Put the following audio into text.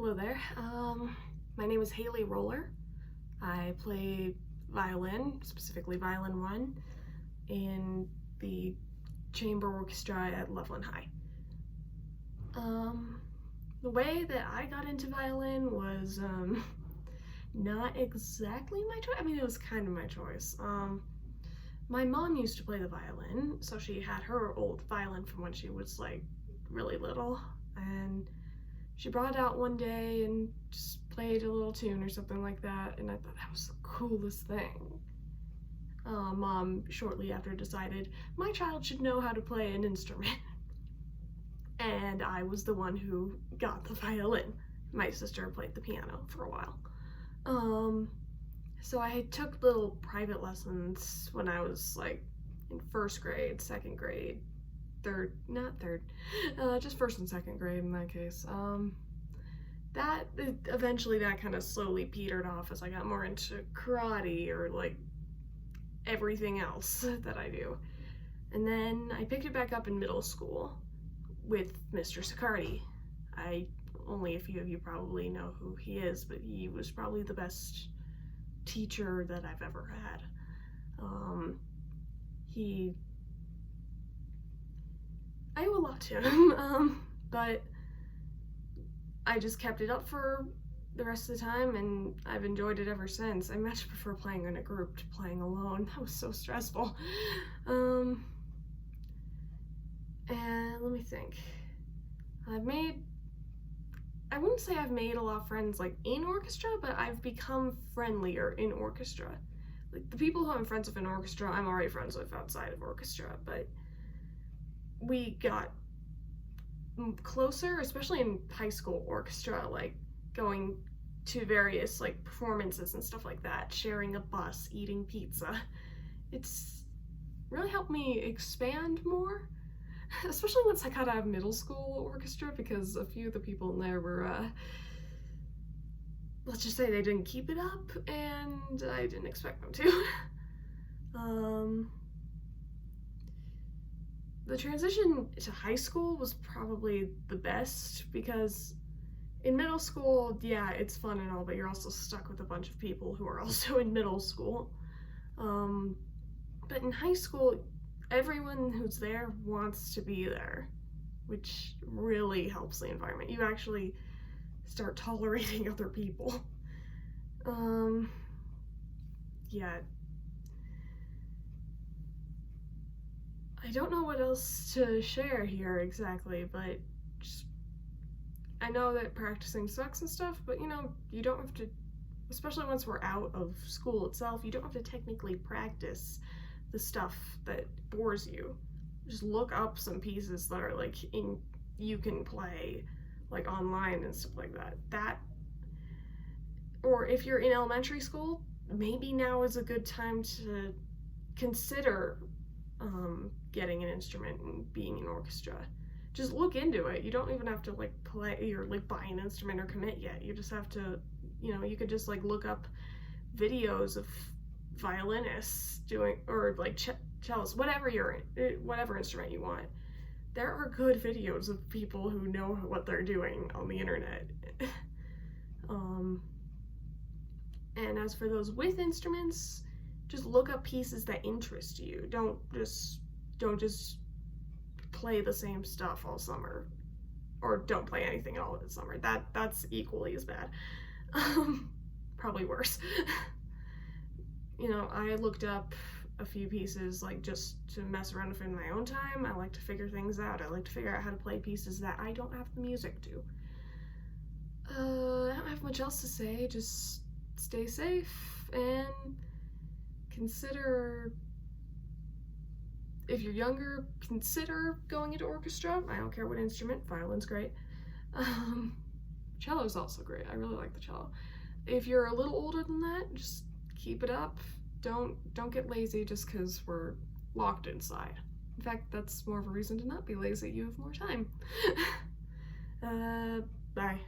Hello there. My name is Hailey Roller. I play violin, specifically Violin 1, in the chamber orchestra at Loveland High. The way that I got into violin was not exactly my choice. I mean, it was kind of my choice. My mom used to play the violin, so she had her old violin from when she was like really little, and she brought it out one day and just played a little tune or something like that, and I thought that was the coolest thing. Mom shortly after decided my child should know how to play an instrument, and I was the one who got the violin. My sister played the piano for a while. So I took little private lessons when I was like in first grade, second grade, just first and second grade in that case. Eventually that kind of slowly petered off as I got more into karate or like everything else that I do. And then I picked it back up in middle school with Mr. Sicardi. Only a few of you probably know who he is, but he was probably the best teacher that I've ever had. I owe a lot to him, but I just kept it up for the rest of the time, and I've enjoyed it ever since. I much prefer playing in a group to playing alone. That was so stressful. And let me think. I wouldn't say I've made a lot of friends like in orchestra, but I've become friendlier in orchestra. Like the people who I'm friends with in orchestra, I'm already friends with outside of orchestra, but we got closer, especially in high school orchestra, like going to various like performances and stuff like that, sharing a bus, eating pizza. It's really helped me expand more, especially once I got out of middle school orchestra, because a few of the people in there were, let's just say they didn't keep it up, and I didn't expect them to. The transition to high school was probably the best, because in middle school, yeah, it's fun and all, but you're also stuck with a bunch of people who are also in middle school. But in high school, everyone who's there wants to be there, which really helps the environment. You actually start tolerating other people. Yeah. I don't know what else to share here exactly, but just, I know that practicing sucks and stuff, but you don't have to, especially once we're out of school itself, you don't have to technically practice the stuff that bores you. Just look up some pieces that are like you can play like online and stuff like that. Or if you're in elementary school, maybe now is a good time to consider getting an instrument and being in orchestra. Just look into it. You don't even have to like play or like buy an instrument or commit yet. You just have to, you could just like look up videos of violinists doing, or like cellists, whatever instrument you want. There are good videos of people who know what they're doing on the internet. And as for those with instruments, just look up pieces that interest you. Don't just play the same stuff all summer, or don't play anything at all this summer. That's equally as bad. Probably worse. I looked up a few pieces like just to mess around with in my own time. I like to figure things out. I like to figure out how to play pieces that I don't have the music to. I don't have much else to say. Just stay safe and consider, if you're younger, consider going into orchestra. I don't care what instrument. Violin's great. Cello's also great. I really like the cello. If you're a little older than that, just keep it up. Don't get lazy just because we're locked inside. In fact, that's more of a reason to not be lazy. You have more time. Bye.